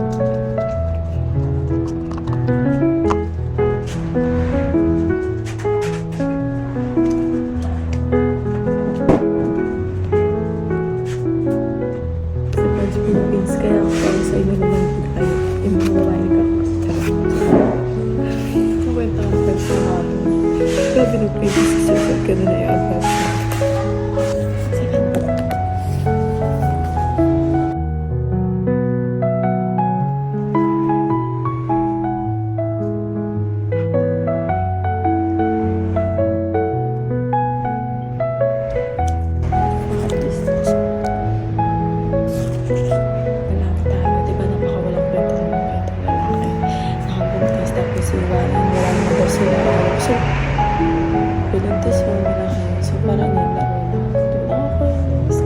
Sa Pudge Philippines, kaya ako para sa inyo naman din kayo. Yung mga babae kwenta ko pa sa mga grabe nag-pwede sa susunod ka na na yung advance na. Wala tayo, di ba napakawalang kwenta ng mga itong lalaki. Nakabuntis tapos iwanan, wala naman daw sila. So, pinuntis mo wala kayo. So, parang yung laro na. Nakakainis.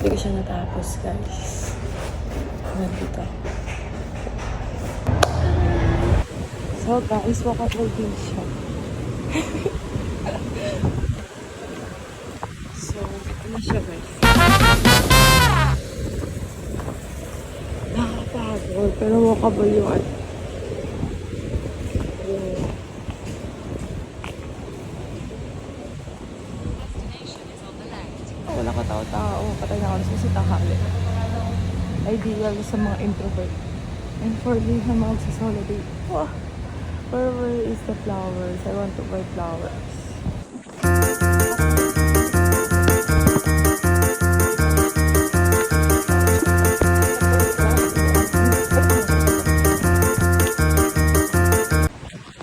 Hindi ko siya natapos, guys. Nandito. So, guys, wakapal din siya. So, ito na siya, guys. Nakakapagod, pero walkable yung ano. Wala ka tao-tao, patay na ako sa tanghali. Ideal sa mga introvert. And for me, sa mga magsasolo date. Oh, where is the flowers? I want to buy flowers.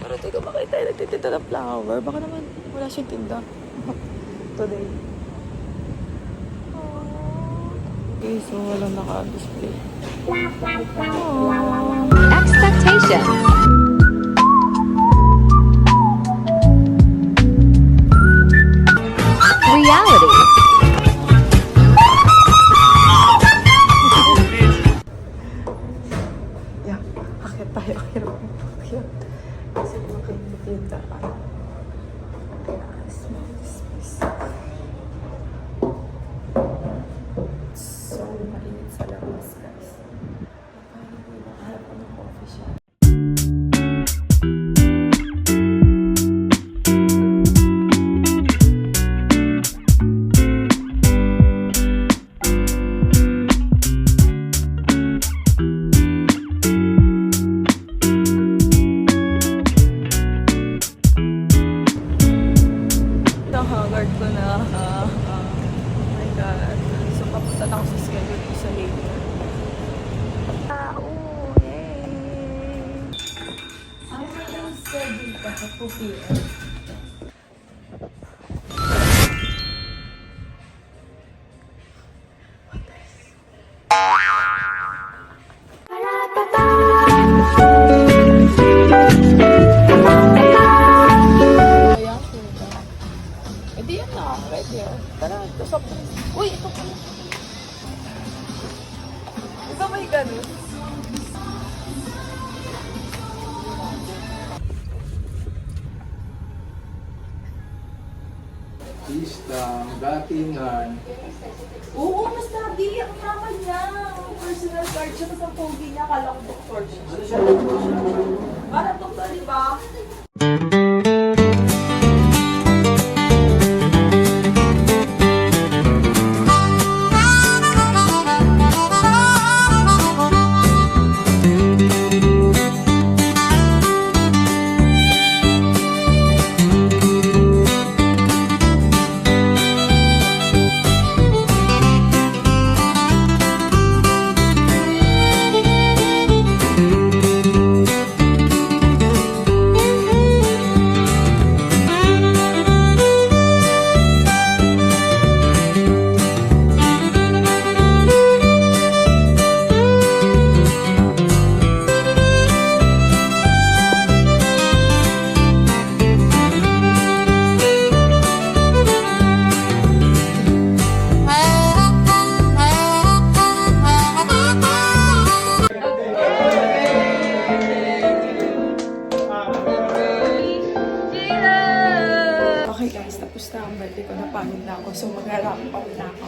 Pero di ko makita yung nagtitinda ng flower. Baka naman wala siyang tinda. Today. Okay, so walang naka-display. Expectations. Reality. Yeah, akit tayo. Akit. Kasi makikita yung daan. Small space. So, marinit sa labas, guys. Parang may nakaharap ko ng coffee shop. Nakahagard ko na. Oh my God. So, papunta na ako sa schedule ko sa later. Oh, yay! Ano yung schedule ka sa 2 p.m.? yan na. Right here. Tara, ito sa... Uy, ito pa. Ito may ganun. Istang, datingan. Oo, mas daddy. Ang yaman niya. Personal card siya. Tapos ang pogi niya. Akala ko doktor siya. Ano siya doktor siya? Parang doktor, di ba? Okay guys, tapos na ang birthday ko. Napagod na ako. So mag-wrap up na ako.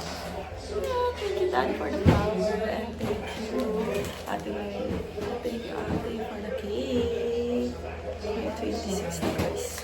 Yeah, thank you Daddy for the flower. And thank you Ate May. Thank you Ate for the cake. May 26 na guys.